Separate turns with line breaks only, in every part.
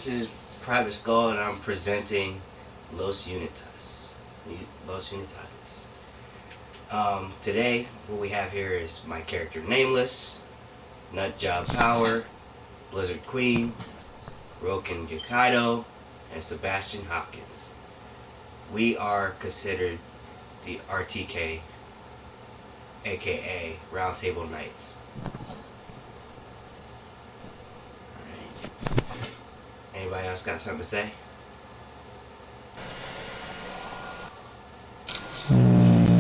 This is Private Skull, and I'm presenting Los Unitatis. Today, what we have here is my character Nameless, Nutjob Power, Blizzard Queen, Roken Gekaido, and Sebastian Hopkins. We are considered the RTK, aka Roundtable Knights. Alright. Anybody else got something to say?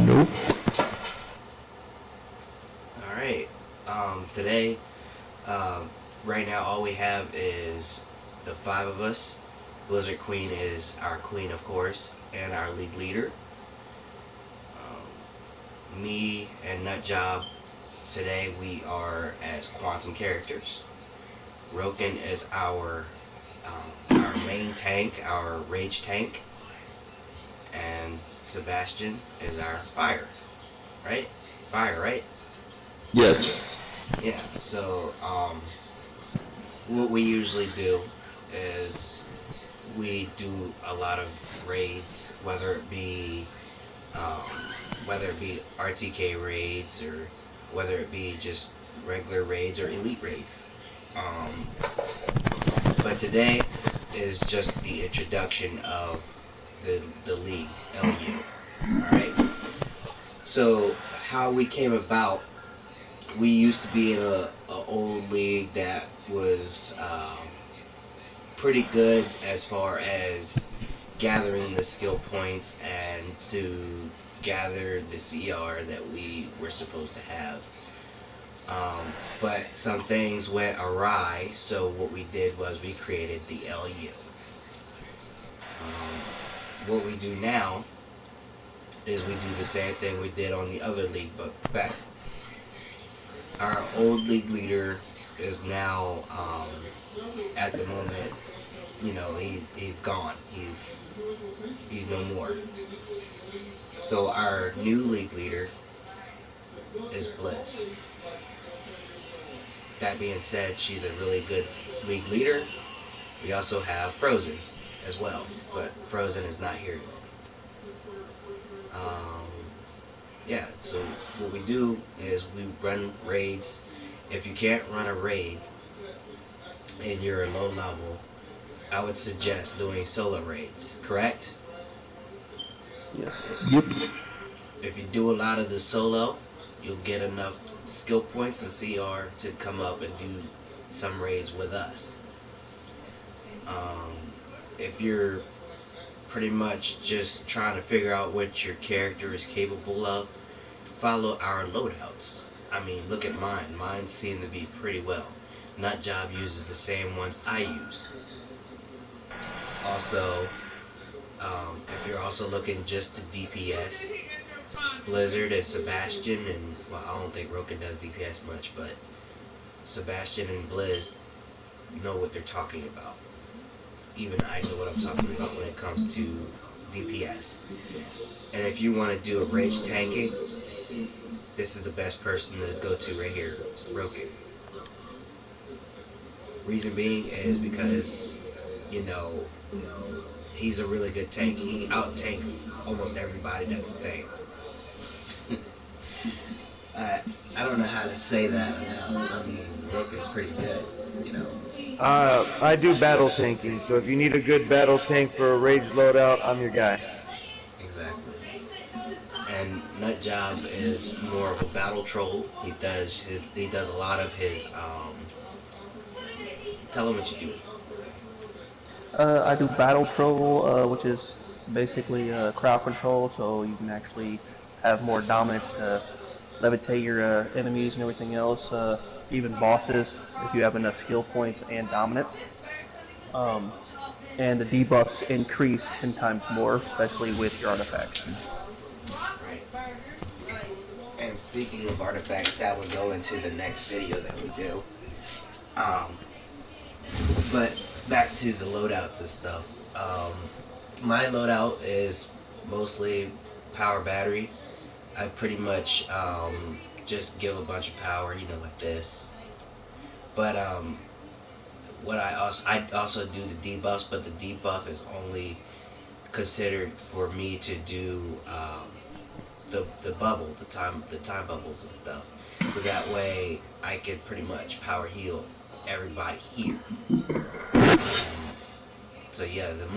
Nope.
Alright. Today, right now all we have is the 5 of us. Blizzard Queen is our queen, of course, and our league leader. Me and Nutjob, today we are as quantum characters. Roken is our main tank, our rage tank, and Sebastian is our fire. Right? Fire, right?
Yes.
Yeah. So what we usually do is we do a lot of raids, whether it be RTK raids or whether it be just regular raids or elite raids. But today is just the introduction of the league, LU. Alright? So how we came about, we used to be in a old league that was pretty good as far as gathering the skill points and to gather the CR that we were supposed to have. But some things went awry, so what we did was we created the LU. What we do now is we do the same thing we did on the other league, but better. Our old league leader is now, at the moment, he's gone. He's no more. So our new league leader is Bliss. That being said, she's a really good league leader. We also have Frozen as well, but Frozen is not here today. Yeah, so what we do is we run raids. If you can't run a raid and you're a low level, I would suggest doing solo raids, correct?
Yes. Yep.
If you do a lot of the solo, you'll get enough skill points and CR to come up and do some raids with us. If you're pretty much just trying to figure out what your character is capable of, follow our loadouts. I mean, look at mine. Mine seem to be pretty well. Nutjob uses the same ones I use. Also, if you're also looking just to DPS, Blizzard and Sebastian, and well, I don't think Roken does DPS much, but Sebastian and Blizz know what they're talking about. Even I know what I'm talking about when it comes to DPS. And if you want to do a rage tanking, this is the best person to go to right here, Roken. Reason being is because, he's a really good tank. He out-tanks almost everybody that's a tank. I don't know how to say that now. I mean, Roken's pretty good,
I do battle tanking, so if you need a good battle tank for a rage loadout, I'm your guy.
Exactly. And Nutjob is more of a battle troll. He does a lot of his tell him what you do.
I do battle troll, which is basically crowd control, so you can actually have more dominance to levitate your enemies and everything else, even bosses, if you have enough skill points and dominance. And the debuffs increase 10 times more, especially with your artifacts.
Right. And speaking of artifacts, that would go into the next video that we do. But back to the loadouts and stuff. My loadout is mostly power battery. I pretty much just give a bunch of power, like this. But what I also do the debuffs, but the debuff is only considered for me to do the bubble, the time bubbles and stuff. So that way I can pretty much power heal everybody here. Um, so yeah, the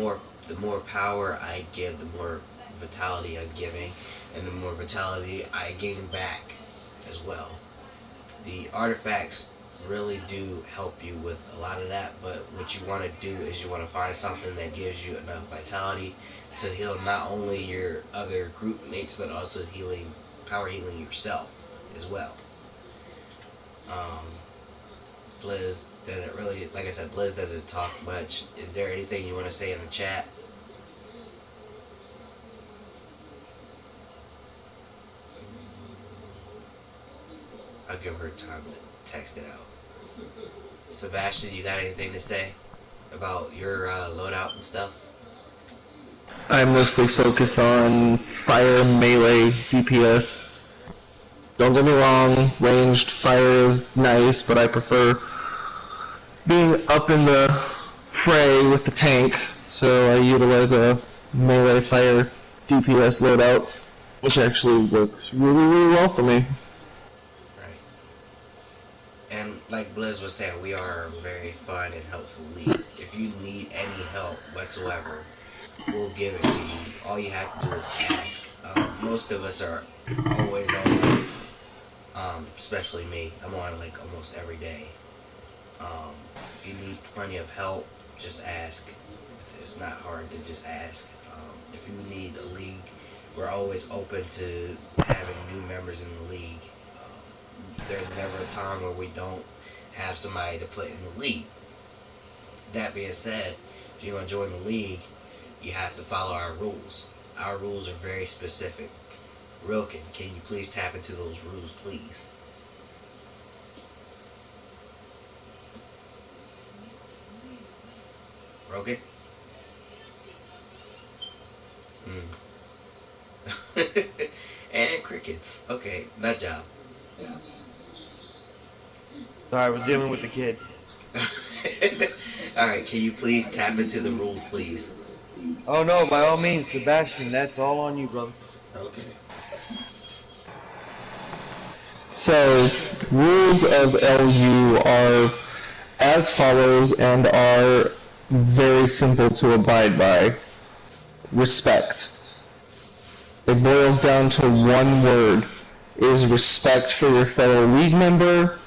more power I give, the more vitality I'm giving, and the more vitality I gain back as well. The artifacts really do help you with a lot of that, but what you want to do is you want to find something that gives you enough vitality to heal not only your other group mates but also power healing yourself as well. um, Blizz doesn't really, like I said, Blizz doesn't talk much. Is there anything you want to say in the chat? I'll give her time to text it out. Sebastian, you got anything to say about your loadout and stuff?
I mostly focus on fire, melee, DPS. Don't get me wrong, ranged fire is nice, but I prefer being up in the fray with the tank, so I utilize a melee fire DPS loadout, which actually works really, really well for me.
Right. And like Blizz was saying, we are a very fun and helpful league. If you need any help whatsoever, we'll give it to you. All you have to do is ask. Most of us are always on, especially me. I'm on like almost every day. Um, if you need plenty of help, just ask. It's not hard to just ask. If you need a league, we're always open to having new members in the league. There's never a time where we don't have somebody to put in the league. That being said, if you're going to join the league, you have to follow our rules. Our rules are very specific. Rilkin, can you please tap into those rules, please? Rilkin? Mm. And crickets. Okay, nut job.
Sorry, I was dealing with the kid.
Alright, can you please tap into the rules, please?
Oh no, by all means, Sebastian, that's all on you, brother.
Okay.
So, rules of LU are as follows and are very simple to abide by. Respect. It boils down to one word. It is respect for your fellow league member.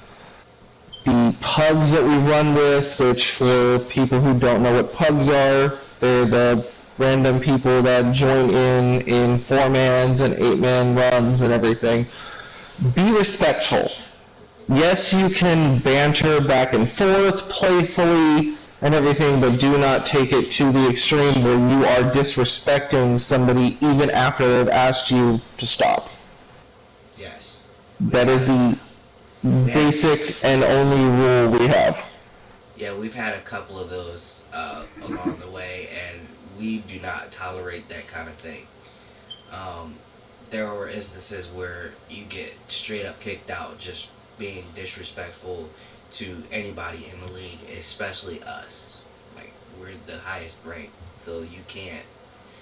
The pugs that we run with, which for people who don't know what pugs are, they're the random people that join in 4-mans and 8-man runs and everything. Be respectful. Yes, you can banter back and forth playfully and everything, but do not take it to the extreme where you are disrespecting somebody even after they've asked you to stop.
Yes. We've
That
had
is the
we had
basic and only rule we have.
Yeah, we've had a couple of those along the way, and we do not tolerate that kind of thing. Um, there were instances where you get straight up kicked out just being disrespectful to anybody in the league, especially us. Like we're the highest rank, so you can't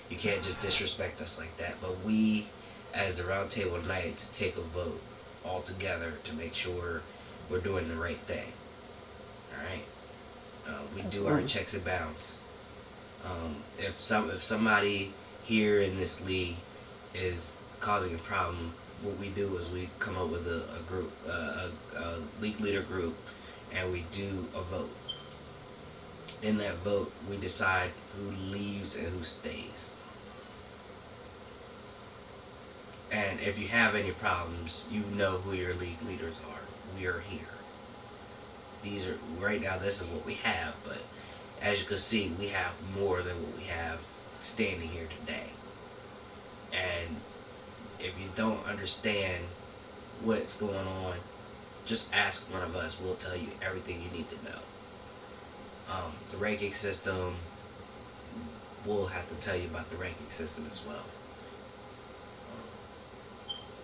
just disrespect us like that. But we, as the Round Table Knights, take a vote all together to make sure we're doing the right thing. All right. We do our
Absolutely.
checks and balance. If somebody here in this league is causing a problem, what we do is we come up with a group, a league leader group, and we do a vote. In that vote, we decide who leaves and who stays. And if you have any problems, you know who your league leaders are. We are here. These are right now. This is what we have, but as you can see, we have more than what we have standing here today. And if you don't understand what's going on, just ask one of us. We'll tell you everything you need to know. The ranking system, we'll have to tell you about the ranking system as well.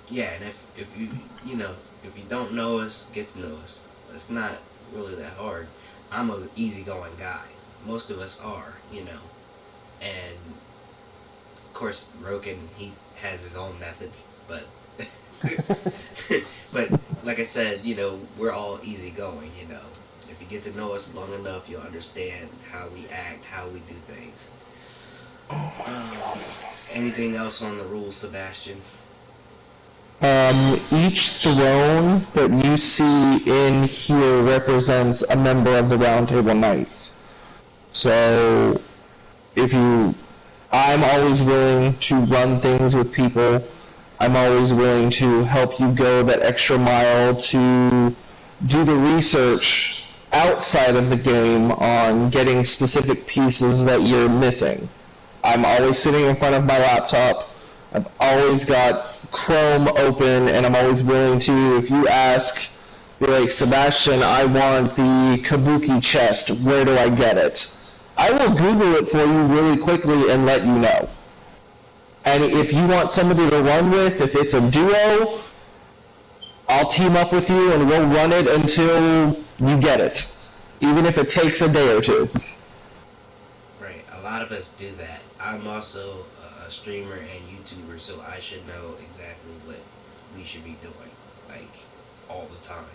Yeah, and if you you know if you don't know us, get to know us. It's not really that hard. I'm a easygoing guy. Most of us are, and of course, Roken, he has his own methods, but but like I said, we're all easygoing. If you get to know us long enough, you'll understand how we act, how we do things. Um, Anything else on the rules, Sebastian?
Each throne that you see in here represents a member of the Round Table Knights. So, if you, I'm always willing to run things with people. I'm always willing to help you go that extra mile to do the research outside of the game on getting specific pieces that you're missing. I'm always sitting in front of my laptop. I've always got Chrome open, and I'm always willing to, if you ask, be like, Sebastian, I want the Kabuki chest, where do I get it? I will Google it for you really quickly and let you know. And if you want somebody to run with, if it's a duo, I'll team up with you and we'll run it until you get it. Even if it takes a day or two.
Right. A lot of us do that. I'm also a streamer and YouTuber, so I should know exactly what we should be doing, like all the time.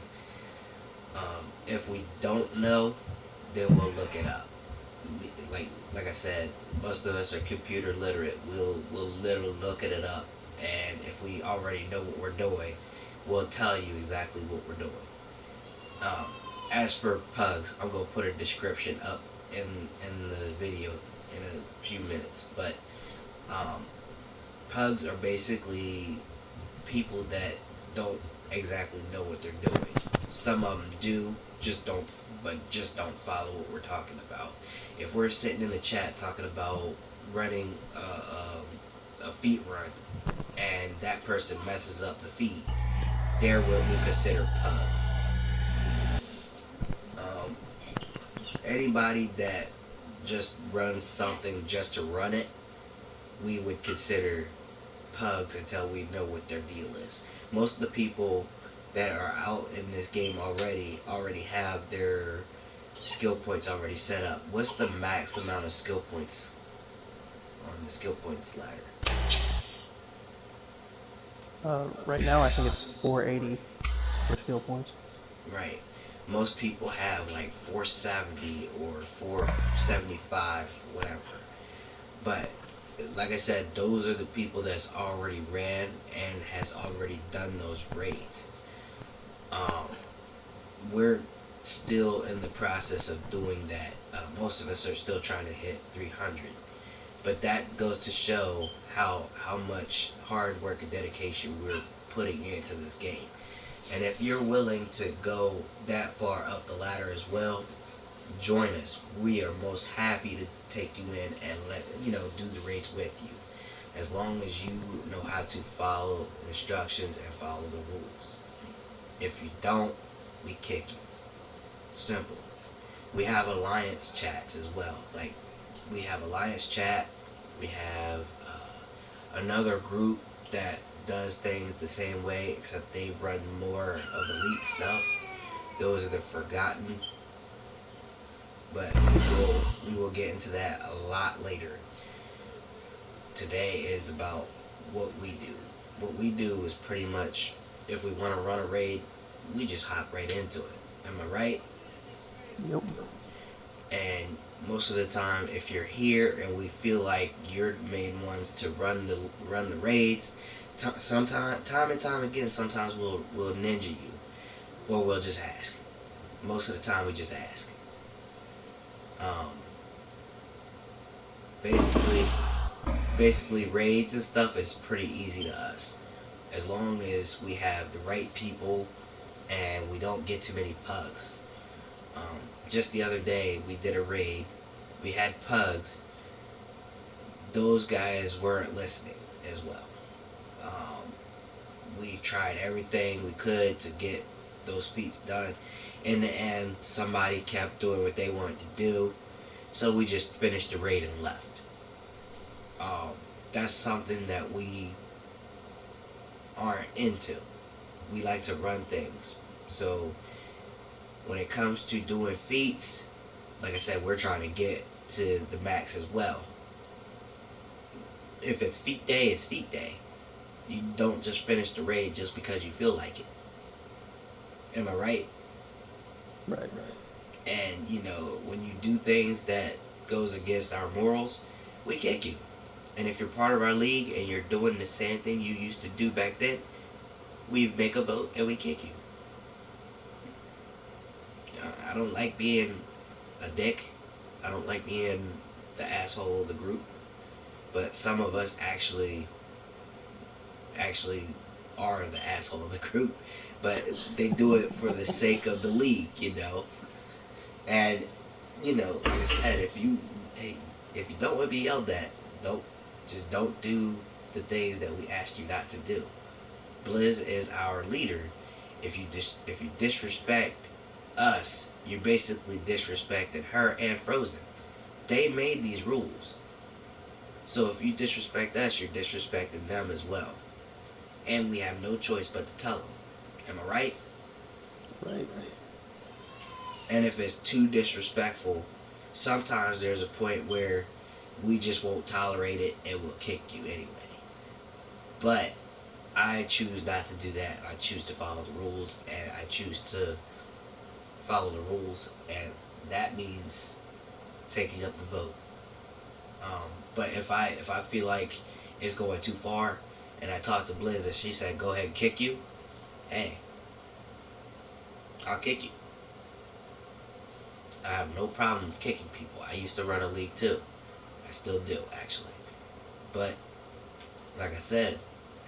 If we don't know, then we'll look it up. Like I said, most of us are computer literate. We'll literally look it up, and if we already know what we're doing, we'll tell you exactly what we're doing. Um, as for pugs, I'm gonna put a description up in the video in a few minutes. But um, pugs are basically people that don't exactly know what they're doing. Some of them do, just don't follow what we're talking about. If we're sitting in the chat talking about running a feet run, and that person messes up the feet, they're what we consider pugs. Um, Anybody that just runs something just to run it, we would consider pugs until we know what their deal is. Most of the people that are out in this game already have their skill points already set up. What's the max amount of skill points on the skill points ladder?
Right now, I think it's 480 for skill points.
Right. Most people have like 470 or 475, whatever. But like I said, those are the people that's already ran and has already done those raids. Um, we're still in the process of doing that. Most of us are still trying to hit 300, but that goes to show how much hard work and dedication we're putting into this game. And if you're willing to go that far up the ladder as well, join us. We are most happy to take you in and do the raids with you, as long as you know how to follow instructions and follow the rules. If you don't, we kick you. Simple. We have alliance chats as well. Like, we have alliance chat. We have another group that does things the same way, except they run more of elite stuff. Those are the Forgotten. But we will get into that a lot later. Today is about what we do. What we do is pretty much, if we want to run a raid, we just hop right into it. Am I right?
Yep.
And most of the time, if you're here and we feel like you're the main ones to run the raids, time and time again, sometimes we'll ninja you, or we'll just ask. Most of the time, we just ask. Um, basically, raids and stuff is pretty easy to us, as long as we have the right people and we don't get too many pugs. Just the other day, we did a raid. We had pugs. Those guys weren't listening as well. We tried everything we could to get those feats done. In the end, somebody kept doing what they wanted to do, so we just finished the raid and left. That's something that we aren't into. We like to run things. So When it comes to doing feats, like I said, we're trying to get to the max as well. If it's feat day, it's feat day. You don't just finish the raid just because you feel like it. Am I right?
Right.
And when you do things that goes against our morals, we kick you. And if you're part of our league and you're doing the same thing you used to do back then, we make a vote and we kick you. I don't like being a dick. I don't like being the asshole of the group. But some of us actually are the asshole of the group. But they do it for the sake of the league, And like I said, if you don't want to be yelled at, don't do the things that we asked you not to do. Blizz is our leader. If you disrespect us, you're basically disrespecting her and Frozen. They made these rules. So if you disrespect us, you're disrespecting them as well. And we have no choice but to tell them. Am I right?
Right.
And if it's too disrespectful, sometimes there's a point where we just won't tolerate it and we'll kick you anyway. But I choose not to do that. I choose to follow the rules, and I choose to follow the rules, and that means taking up the vote. But if I feel like it's going too far, and I talk to Blizz and she said go ahead and kick you, hey, I'll kick you. I have no problem kicking people. I used to run a league too. I still do, actually. But like I said,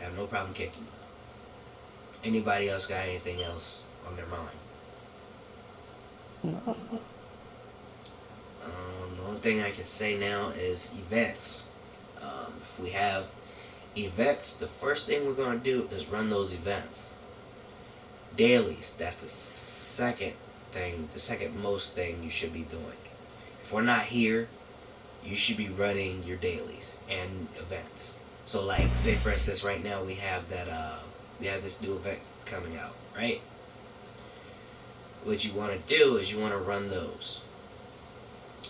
I have no problem kicking you. Anybody else got anything else on their mind?
No.
The only thing I can say now is events. If we have events, the first thing we're going to do is run those events. Dailies, that's the second most thing you should be doing. If we're not here, you should be running your dailies and events. So like, say for instance, right now we have this new event coming out, right? What you want to do is you want to run those.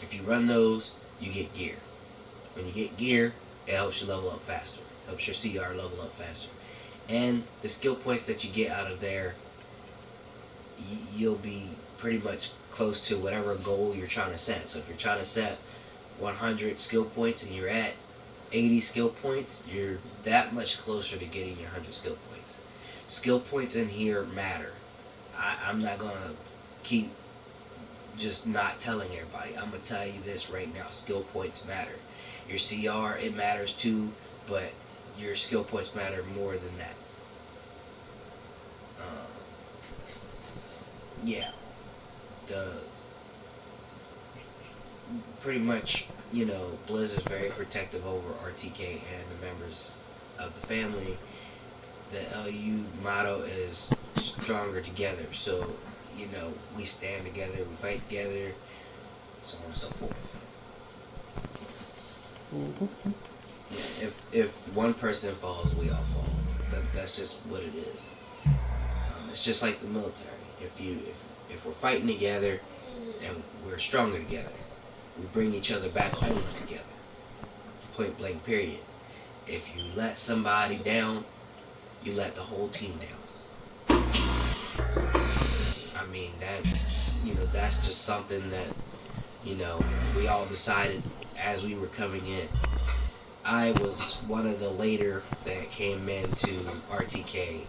If you run those, you get gear. When you get gear, it helps you level up faster. Helps your CR level up faster. And the skill points that you get out of there, you'll be pretty much close to whatever goal you're trying to set. So if you're trying to set 100 skill points and you're at 80 skill points, you're that much closer to getting your 100 skill points. Skill points in here matter. I'm not going to keep just not telling everybody. I'm going to tell you this right now. Skill points matter. Your CR, it matters too, but your skill points matter more than that. Yeah. Pretty much, Blizz is very protective over RTK and the members of the family. The LU motto is stronger together. So, we stand together, we fight together, so on and so forth. Yeah, if one person falls, we all fall. That's just what it is. It's just like the military. If we're fighting together and we're stronger together, we bring each other back home together. Point blank period. If you let somebody down, you let the whole team down. I mean, that's just something that, we all decided as we were coming in. I was one of the later that came into RTK.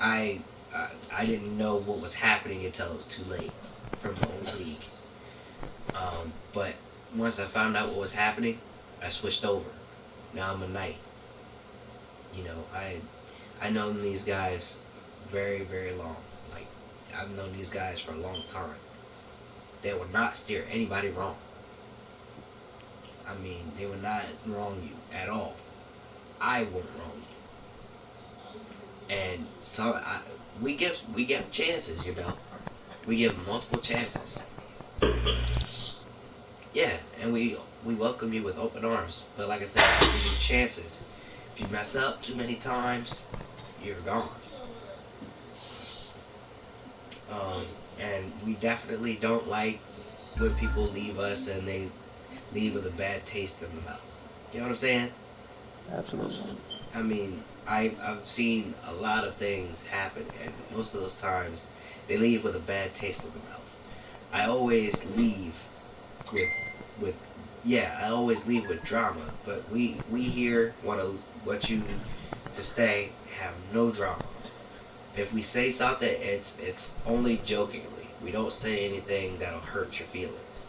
I didn't know what was happening until it was too late from the old league. But once I found out what was happening, I switched over. Now I'm a knight. I've known these guys very, very long. Like, I've known these guys for a long time. They would not steer anybody wrong. I mean, they would not wrong you at all. I wouldn't wrong you. And so we give chances, We give multiple chances. Yeah, and we welcome you with open arms. But like I said, we give you chances. If you mess up too many times, you're gone. And we definitely don't like when people leave us and they leave with a bad taste in the mouth. You know what I'm saying?
Absolutely.
I mean, I've seen a lot of things happen, and most of those times they leave with a bad taste in the mouth. I always leave with with yeah, I always leave with drama, but we here want you to stay, have no drama. If we say something, it's only jokingly. We don't say anything that'll hurt your feelings.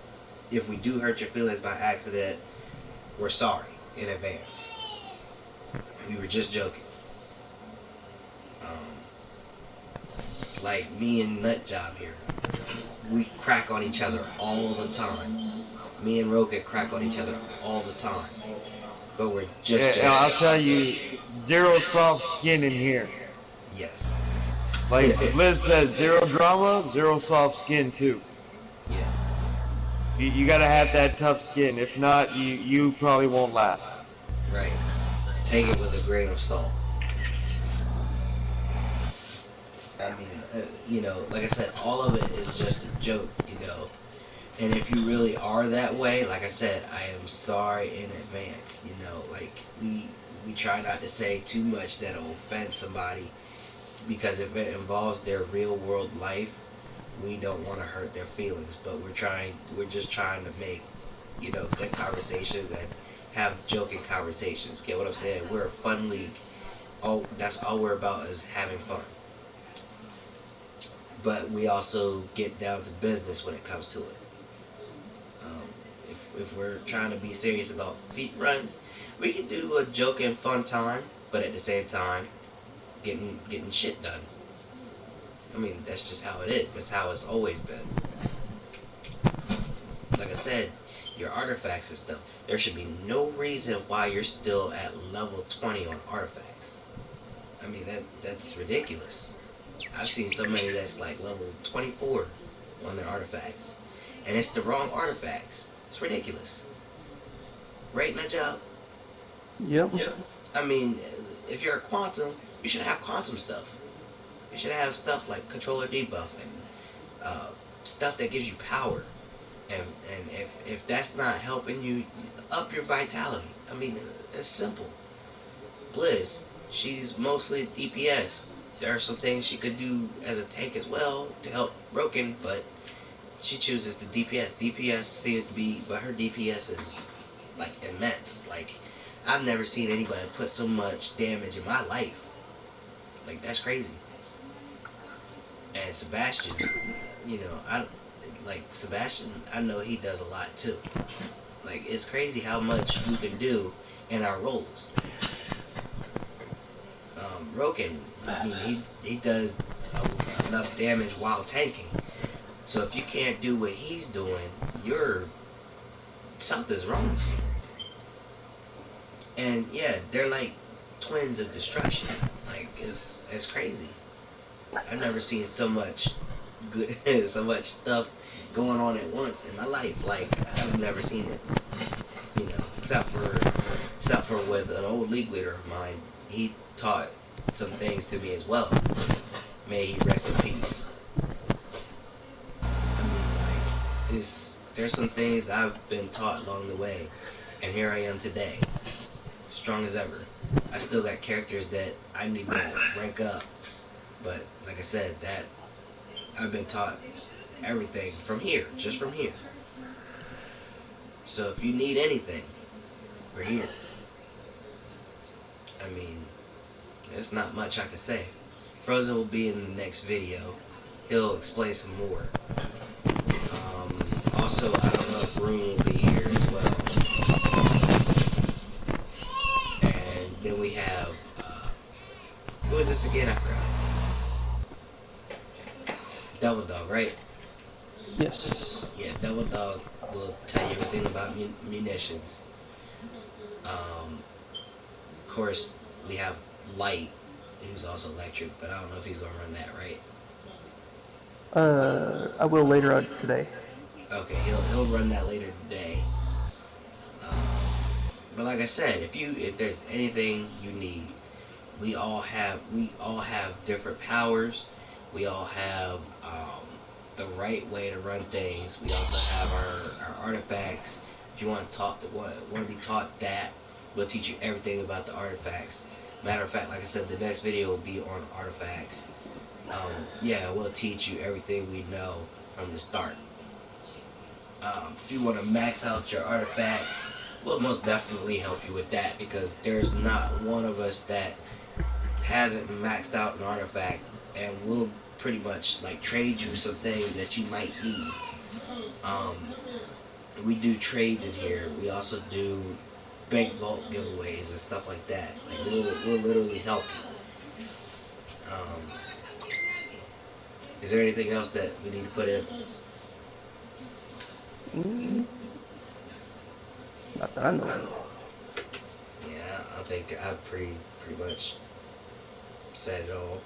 If we do hurt your feelings by accident, we're sorry in advance. We were just joking. Like me and Nutjob here, we crack on each other all the time. Me and Roka crack on each other all the time, but we're just
And I'll
joking.
tell you, zero soft skin in here.
Yes.
Like Liz says, zero drama, zero soft skin too.
Yeah.
You gotta have that tough skin. If not, you probably won't last.
Right. Take it with a grain of salt. I mean, like I said, all of it is just a joke. And if you really are that way, like I said, I am sorry in advance. Like we try not to say too much that'll offend somebody, because if it involves their real world life, we don't want to hurt their feelings. But we're just trying to make, good conversations and have joking conversations. Get what I'm saying? We're a fun league. Oh, that's all we're about, is having fun. But we also get down to business when it comes to it. Um, if we're trying to be serious about feet runs, we can do a joking fun time, but at the same time, getting shit done. I mean, that's just how it is. That's how it's always been. Like I said, your artifacts and stuff. There should be no reason why you're still at level 20 on artifacts. I mean, that's ridiculous. I've seen somebody that's like level 24 on their artifacts, and it's the wrong artifacts. It's ridiculous. Right, Nutjob?
Yep.
I mean, if you're a quantum, you should have quantum stuff. You should have stuff like controller debuff and stuff that gives you power. And if that's not helping you up your vitality, I mean, it's simple. Blizz, she's mostly DPS. There are some things she could do as a tank as well to help Broken, but she chooses the DPS. DPS seems to be, but her DPS is like immense. Like, I've never seen anybody put so much damage in my life. Like, that's crazy. And Sebastian, Sebastian, I know he does a lot too. Like, it's crazy how much we can do in our roles. Roken, I mean, he does enough damage while tanking. So if you can't do what he's doing, something's wrong with you. And yeah, they're like twins of destruction. Like, it's crazy. I've never seen so much good, so much stuff going on at once in my life. Like, I've never seen it. Except for with an old league leader of mine. He taught some things to me as well. May he rest in peace. I mean, like, there's some things I've been taught along the way, and here I am today, strong as ever. I still got characters that I need to rank up, but like I said, that I've been taught everything from here, just from here. So if you need anything, we're here. I mean, there's not much I can say. Frozen will be in the next video. He'll explain some more. Also, I don't know if Room will be here as well. And then we have, who is this again? I forgot. Double Dog, right?
Yes.
Yeah, Double Dog will tell you everything about munitions. Of course, we have Light, who's also electric, but I don't know if he's gonna run that, right?
I will later on today.
Okay, he'll run that later today. But like I said, if there's anything you need, we all have different powers. We all have the right way to run things. We also have our artifacts. If you want to be taught that, we'll teach you everything about the artifacts. Matter of fact, like I said, the next video will be on artifacts. Yeah, we'll teach you everything we know from the start. If you want to max out your artifacts, we'll most definitely help you with that, because there's not one of us that hasn't maxed out an artifact, and we'll pretty much like trade you some things that you might need. We do trades in here. We also do bank vault giveaways and stuff like that. Like we'll literally help you. Is there anything else that we need to put in?
Not that I know of.
Yeah, I think I've pretty much said it all.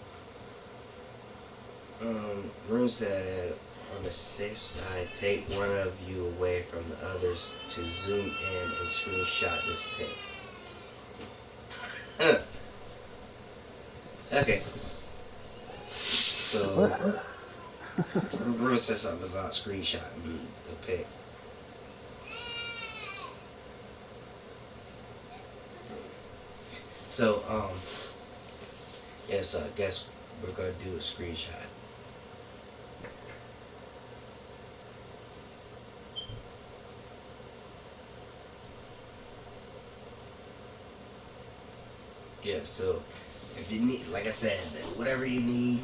Rune said, on the safe side, take one of you away from the others to zoom in and screenshot this pic. Okay. So, Rune said something about screenshotting the pic. So, yes, I guess we're gonna do a screenshot. Yeah, so if you need, like I said, whatever you need,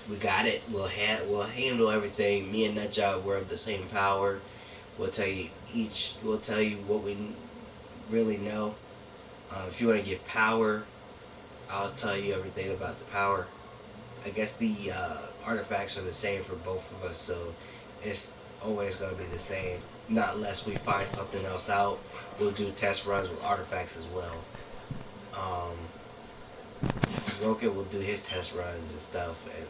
we got it. We'll handle everything. Me and Nutjob, we're of the same power. We'll tell you what we really know. If you want to give power, I'll tell you everything about the power. I guess the artifacts are the same for both of us, so it's always going to be the same. Not unless we find something else out. We'll do test runs with artifacts as well. Roken will do his test runs and stuff, and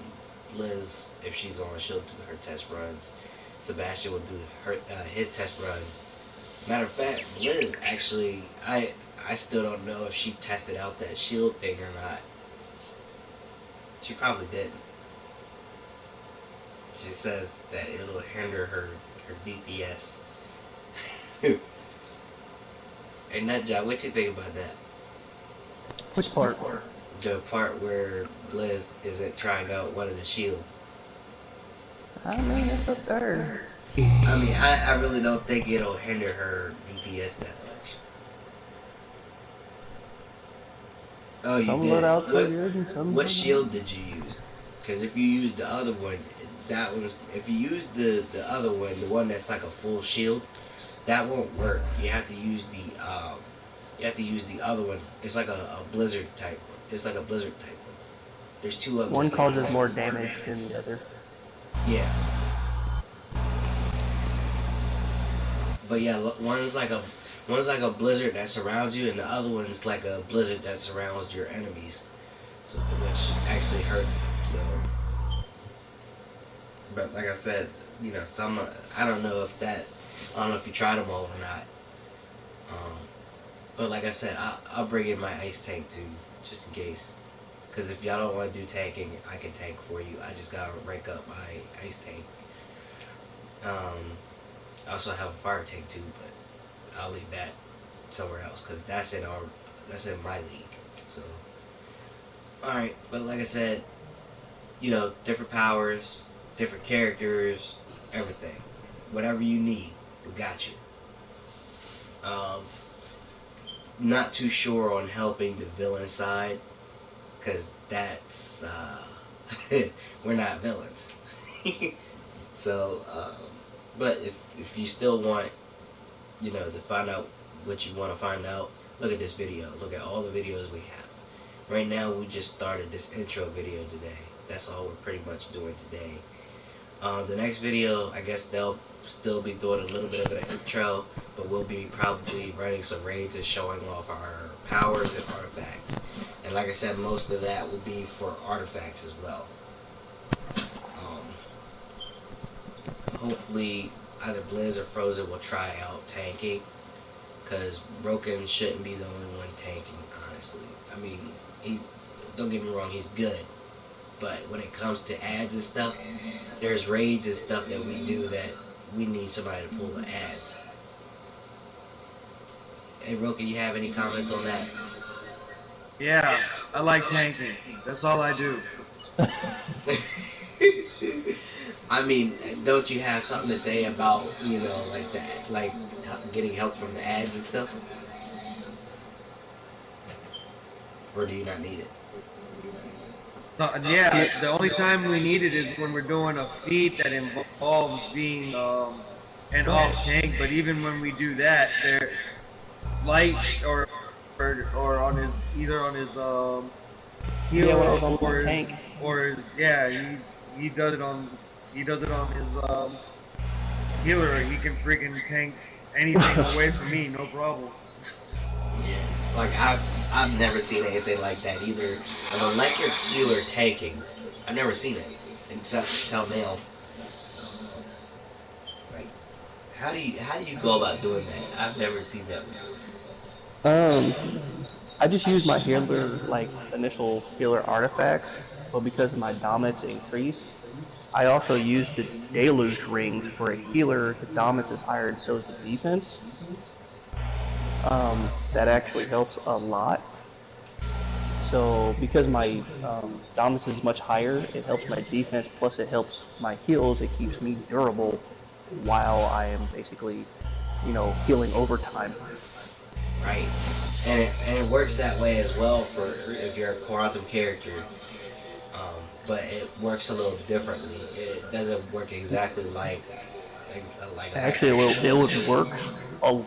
Liz, if she's on, she'll do her test runs. Sebastian will do his test runs. Matter of fact, Liz actually, I still don't know if she tested out that shield thing or not. She probably didn't. She says that it'll hinder her DPS. Hey Nutjob, what you think about that?
Which part?
The part where Liz isn't trying out one of the shields.
I mean, it's up there.
I mean, I really don't think it'll hinder her DPS that much. Oh, you
Some
did?
loadouts are good and some
What
are
shield did you use? Because if you use the other one, if you use the other one, the one that's like a full shield, that won't work. You have to use the other one. It's like a blizzard type one. It's like a blizzard type one. There's two of them.
One causes more damage than the other.
Yeah. But yeah, one's like a blizzard that surrounds you, and the other one's like a blizzard that surrounds your enemies, so, which actually hurts them. So, but like I said, some I don't know if you tried them all or not. But like I said, I'll bring in my ice tank too, just in case. Because if y'all don't want to do tanking, I can tank for you. I just gotta rank up my ice tank. I also have a fire tank too, but I'll leave that somewhere else because that's in my league. So, all right, but like I said, different powers, different characters, everything, whatever you need, we got you. Not too sure on helping the villain side, because that's we're not villains. So, but if you still want, to find out what you want to find out, look at this video. Look at all the videos we have. Right now, we just started this intro video today. That's all we're pretty much doing today. The next video, I guess they'll still be doing a little bit of an intro, but we'll be probably running some raids and showing off our powers and artifacts. And like I said, most of that will be for artifacts as well. Hopefully, either Blizz or Frozen will try out tanking, because Broken shouldn't be the only one tanking, honestly. I mean, don't get me wrong, he's good, but when it comes to ads and stuff, there's raids and stuff that we do that we need somebody to pull the ads. Hey, Roka, you have any comments on that?
Yeah, I like tanking. That's all I do.
I mean, don't you have something to say about, you know, like that, like getting help from the ads and stuff? Or do you not need it?
Yeah, the only time we need it is when we're doing a feat that involves being an off tank. But even when we do that, they're light or on his either on his heal
Yeah, when I was on the tank.
or yeah, he does it on his healer. He can freaking tank anything away from me, no problem.
Yeah. Like I've never seen anything like that either. An electric healer tanking. I've never seen it except Telltale. Like, how do you go about doing that? I've never seen that before.
I just use my healer, like, initial healer artifacts, but because of my dominance increase, I also use the deluge rings for a healer. The dominance is higher and so is the defense. That actually helps a lot. So because my dominance is much higher, it helps my defense, plus it helps my heals. It keeps me durable while I am basically, healing overtime.
Right. And it works that way as well for if you're a quantum character. But it works a little differently. It doesn't work exactly like
Actually,
electric.
it would work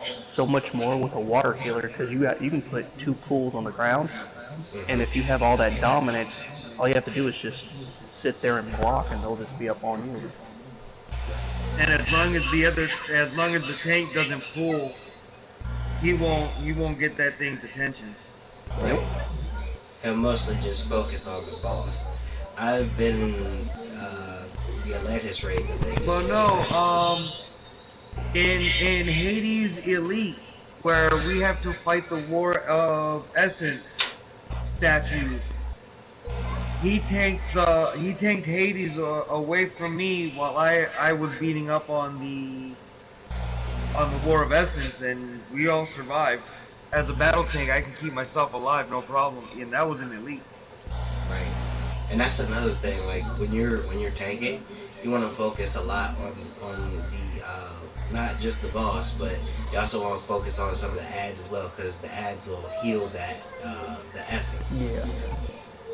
so much more with a water healer because you can put 2 pools on the ground, and if you have all that dominance, all you have to do is just sit there and block, and they'll just be up on you.
And as long as the tank doesn't pull, he won't get that thing's attention.
Right. And mostly just focus on the boss. I've been in the Atlantis raids, I think.
But no, in Hades Elite, where we have to fight the War of Essence statues, he tanked Hades away from me while I was beating up on the War of Essence, and we all survived. As a battle tank, I can keep myself alive, no problem, and that was an Elite.
Right. And that's another thing. Like when you're tanking, you want to focus a lot on the not just the boss, but you also want to focus on some of the ads as well, because the ads will heal that the essence.
Yeah.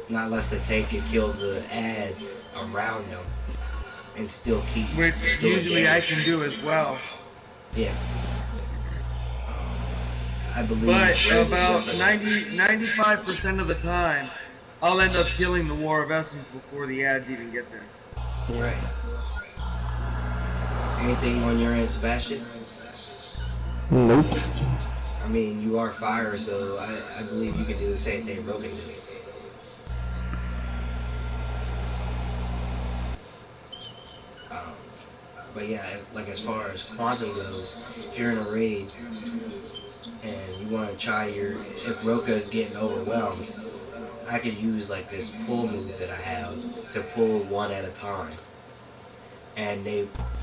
Not less the tank can kill the ads around them and still keep
Which
doing
usually I
damage.
can do as well.
Yeah. I believe.
But
Rage is
about
good for
95% of the time, I'll end up killing the War of Essence before the ads even get there.
that. Right. Anything on your end, Sebastian?
Nope.
I mean, you are fire, so I believe you can do the same thing Rogan did. Um, but yeah, like as far as quantum goes, if you're in a raid and you want to try if Roka is getting overwhelmed, I could use like this pull move that I have to pull one at a time, and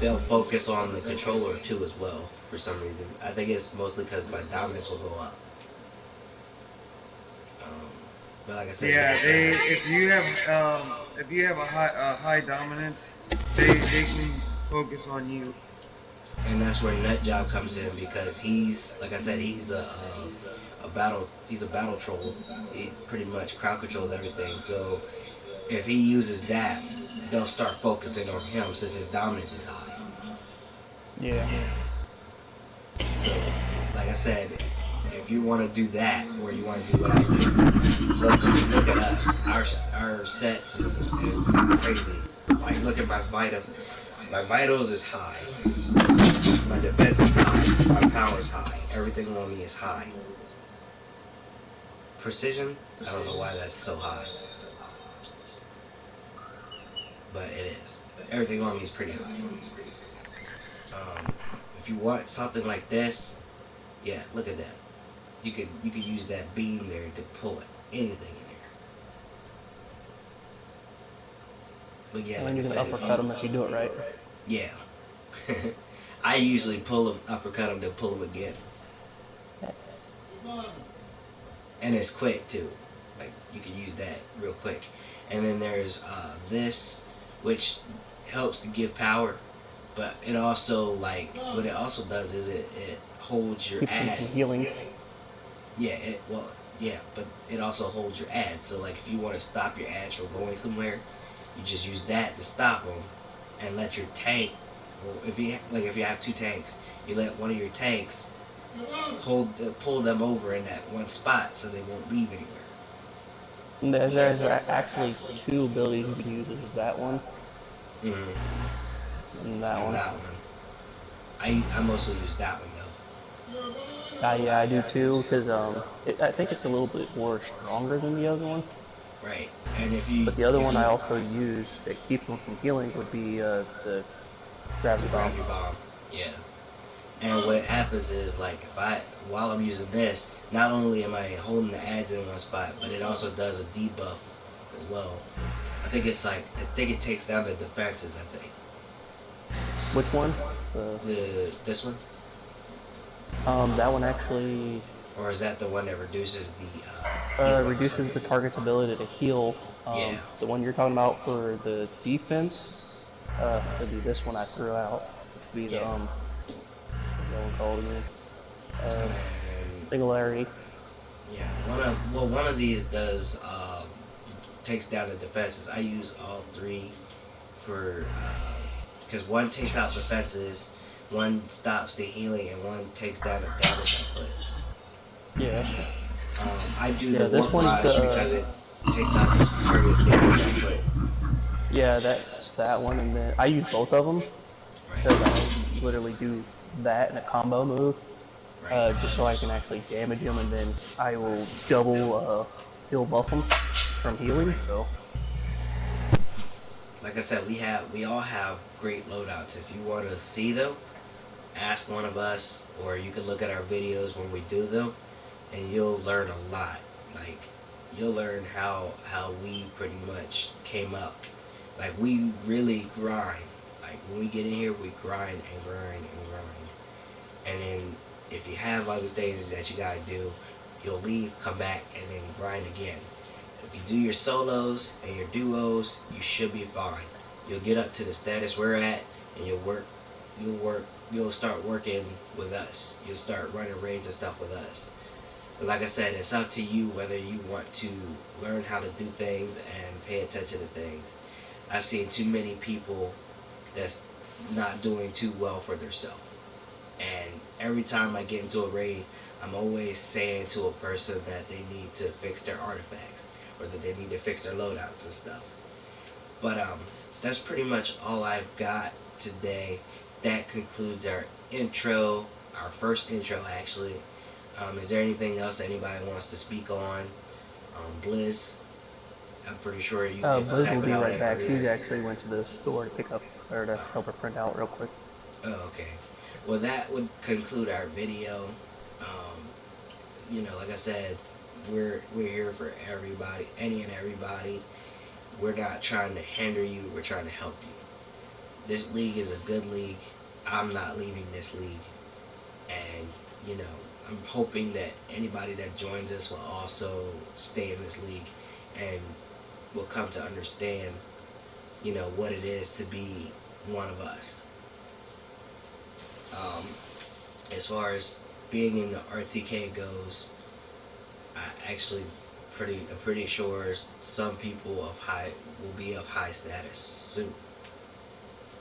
they'll focus on the controller too as well for some reason. I think it's mostly because my dominance will go up. But like I said,
Yeah, if you have a high dominance, they can focus on you.
and that's where Nutjob comes in, because he's, like I said, he's a battle troll. He pretty much crowd controls everything. So if he uses that, they'll start focusing on him since his dominance is high.
Yeah.
So like I said, if you want to do that, or you want to do what I do, look at us. Our sets is crazy. Like, look at my vitals. My vitals is high. My defense is high. My power is high. Everything on me is high. Precision, I don't know why that's so high, but it is. Everything on me is pretty high. If you want something like this, yeah, look at that. You could use that beam there to pull anything in But yeah,
And
like
then
I
you can
said,
uppercut them if you do it right.
yeah. I usually pull them, uppercut them, then pull them again. And it's quick too. Like you can use that real quick. And then there's this, which helps to give power, but it also like what it also does is it holds your
Keeps them from
ads.
healing.
Yeah, yeah, but it also holds your ads. So like if you want to stop your ads from going somewhere, you just use that to stop them, and let your tank. Or if you have two tanks, you let one of your tanks pull them over in that one spot so they won't leave anywhere.
And there's actually two abilities you can use. Is that one and that
And
one.
that one, I mostly use that one though.
Yeah, I do too, because I think it's a little bit more stronger than the other one.
Right, and if you
But the other
if
one
you
I also use that keeps them from healing would be the
the
gravity bomb.
gravity bomb, yeah. And what happens is like if while I'm using this, not only am I holding the ads in one spot, but it also does a debuff as well. I think it takes down the defenses. I think
Which one?
this one,
That one actually
or is that the one that reduces the healing or
reduces
something?
the target's ability to heal.
Yeah.
The one you're talking about for the defense would be this one I threw out, which would be the
Yeah.
what's that one called again?
And
Singularity.
yeah, one of these does takes down the defenses. I use all three for because one takes out defenses, one stops the healing, and one takes down the damage I put.
Yeah.
I do
Yeah,
the
this
warp
one's
rod because it takes out the target's damage I put.
yeah, that's that one, and then I use both of them because
Right,
I literally do that in a combo move,
right.
just so I can actually damage them, and then I will double heal buff them from healing.
Right.
So
Like I said, we all have great loadouts. If you want to see them, ask one of us, or you can look at our videos when we do them, and you'll learn a lot. Like you'll learn how we pretty much came up. Like we really grind. Like when we get in here, we grind and grind and grind. And then if you have other things that you gotta do, you'll leave, come back, and then grind again. If you do your solos and your duos, you should be fine. You'll get up to the status we're at, and you'll start working with us. You'll start running raids and stuff with us. But like I said, it's up to you whether you want to learn how to do things and pay attention to things. I've seen too many people that's not doing too well for themselves. And every time I get into a raid, I'm always saying to a person that they need to fix their artifacts or that they need to fix their loadouts and stuff. But that's pretty much all I've got today. That concludes our intro, our first intro actually. Is there anything else anybody wants to speak on? Blizz, I'm pretty sure you can
Liz
tap
will
it
be
out
right
as
back.
a
She's
reader.
actually went to the store to pick up or to help her print out real quick.
Oh, okay. Well, that would conclude our video. Like I said, we're here for everybody, any and everybody. We're not trying to hinder you. We're trying to help you. This league is a good league. I'm not leaving this league, and I'm hoping that anybody that joins us will also stay in this league and will come to understand, what it is to be one of us. Um, as far as being in the RTK goes, I actually I'm pretty sure some people will be of high status soon.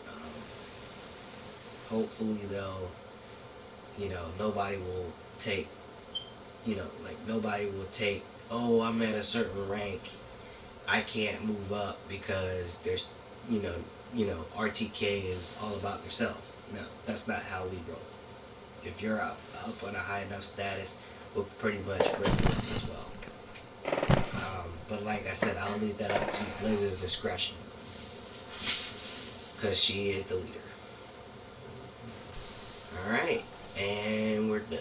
Um, Hopefully they'll, nobody will take, like nobody will take. Oh, I'm at a certain rank. I can't move up because there's, you know, RTK is all about yourself. No, that's not how we roll. If you're up on a high enough status, we'll pretty much bring you up as well. But like I said, I'll leave that up to Blizz's discretion because she is the leader. All right, and we're done.